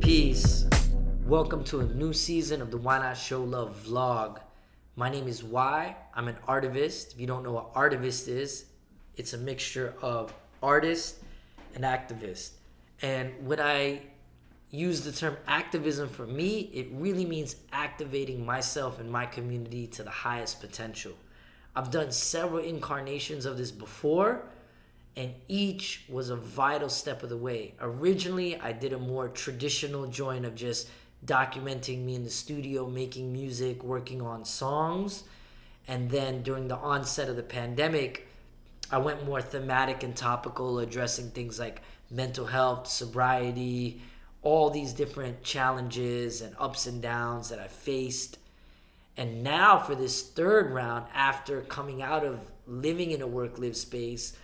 Peace. Welcome to a new season of the Why Not Show Love vlog. My name is Why. I'm an Artivist. If you don't know what Artivist is, it's a mixture of artist and activist. And when I use the term activism for me, it really means activating myself and my community to the highest potential. I've done several incarnations of this before, and each was a vital step of the way. Originally, I did a more traditional joint of just documenting me in the studio, making music, working on songs. And then during the onset of the pandemic, I went more thematic and topical, addressing things like mental health, sobriety, all these different challenges and ups and downs that I faced. And now for this third round, after coming out of living in a work-live space,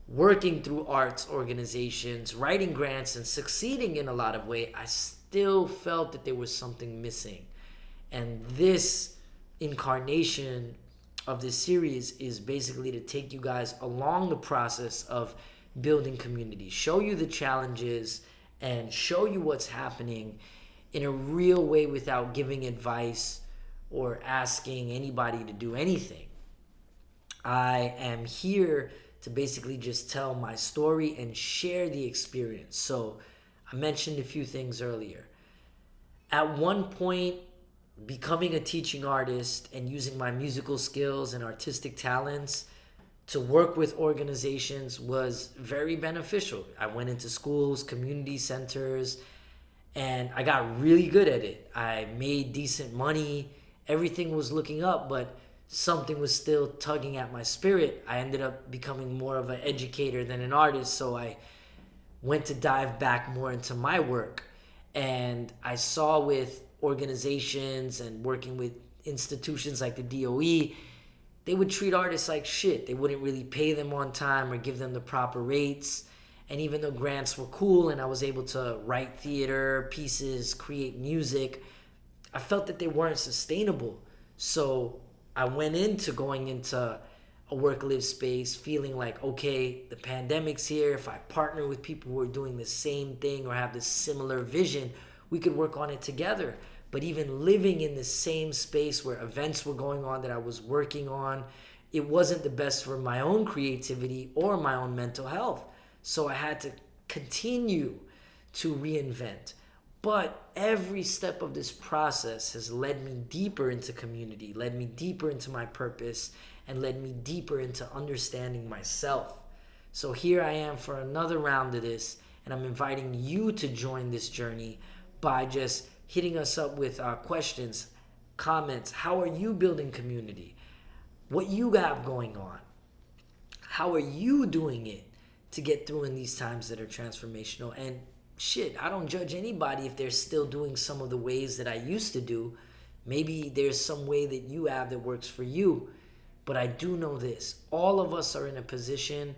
working through arts organizations, writing grants, and succeeding in a lot of ways, I still felt that there was something missing. And this incarnation of this series is basically to take you guys along the process of building community, show you the challenges, and show you what's happening in a real way without giving advice or asking anybody to do anything. I am here to basically just tell my story and share the experience. So I mentioned a few things earlier. At one point, becoming a teaching artist and using my musical skills and artistic talents to work with organizations was very beneficial. I went into schools, community centers, and I got really good at it. I made decent money. Everything was looking up, but something was still tugging at my spirit. I ended up becoming more of an educator than an artist, so I went to dive back more into my work. And I saw with organizations and working with institutions like the DOE, they would treat artists like shit. They wouldn't really pay them on time or give them the proper rates. And even though grants were cool and I was able to write theater pieces, create music, I felt that they weren't sustainable. So I went into going into a work-live space feeling like, okay, the pandemic's here. If I partner with people who are doing the same thing or have this similar vision, we could work on it together. But even living in the same space where events were going on that I was working on, it wasn't the best for my own creativity or my own mental health. So I had to continue to reinvent. But every step of this process has led me deeper into community, led me deeper into my purpose, and led me deeper into understanding myself. So here I am for another round of this, and I'm inviting you to join this journey by just hitting us up with questions, comments. How are you building community? What you have going on? How are you doing it to get through in these times that are transformational? And shit, I don't judge anybody if they're still doing some of the ways that I used to do. Maybe there's some way that you have that works for you. But I do know this. All of us are in a position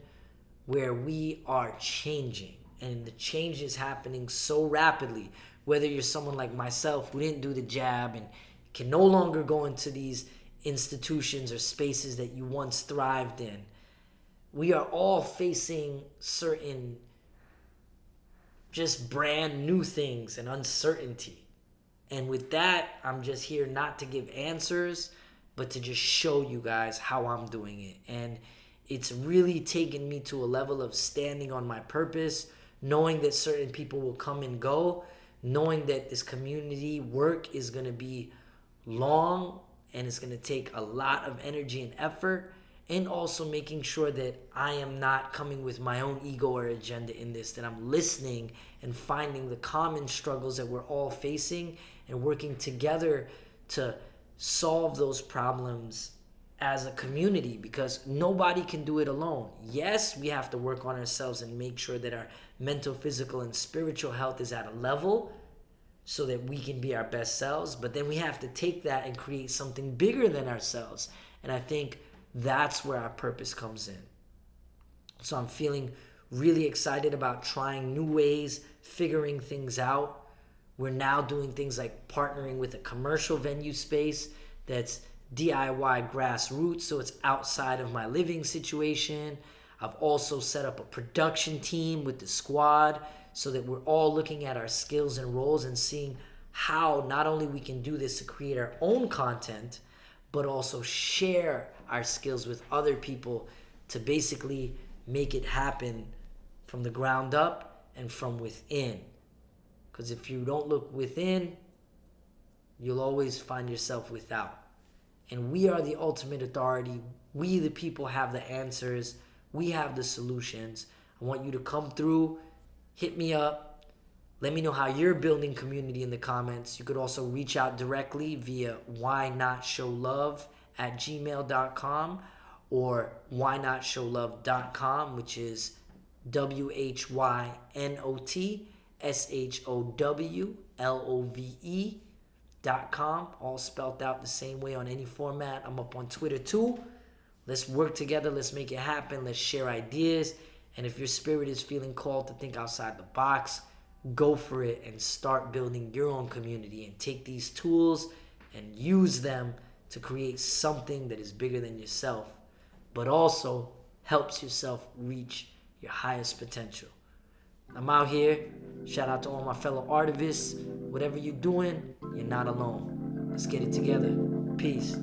where we are changing. And the change is happening so rapidly. Whether you're someone like myself who didn't do the jab and can no longer go into these institutions or spaces that you once thrived in. We are all facing certain just brand new things and uncertainty. And with that, I'm just here not to give answers, but to just show you guys how I'm doing it. And it's really taken me to a level of standing on my purpose, knowing that certain people will come and go, knowing that this community work is going to be long and it's going to take a lot of energy and effort, and also making sure that I am not coming with my own ego or agenda in this, that I'm listening and finding the common struggles that we're all facing and working together to solve those problems as a community, because nobody can do it alone. Yes, we have to work on ourselves and make sure that our mental, physical, and spiritual health is at a level so that we can be our best selves, but then we have to take that and create something bigger than ourselves. And I think that's where our purpose comes in. So I'm feeling really excited about trying new ways, figuring things out. We're now doing things like partnering with a commercial venue space that's DIY grassroots, so it's outside of my living situation. I've also set up a production team with the squad so that we're all looking at our skills and roles and seeing how not only we can do this to create our own content, but also share our skills with other people to basically make it happen from the ground up and from within. Because if you don't look within, you'll always find yourself without. And we are the ultimate authority. We, the people, have the answers. We have the solutions. I want you to come through, hit me up. Let me know how you're building community in the comments. You could also reach out directly via WhyNotShowLove@gmail.com or WhyNotShowLove.com, which is WhyNotShowLove.com, all spelled out the same way on any format. I'm up on Twitter too. Let's work together. Let's make it happen. Let's share ideas. And if your spirit is feeling called to think outside the box, go for it and start building your own community and take these tools and use them to create something that is bigger than yourself, but also helps yourself reach your highest potential. I'm out here. Shout out to all my fellow artivists. Whatever you're doing, you're not alone. Let's get it together. Peace.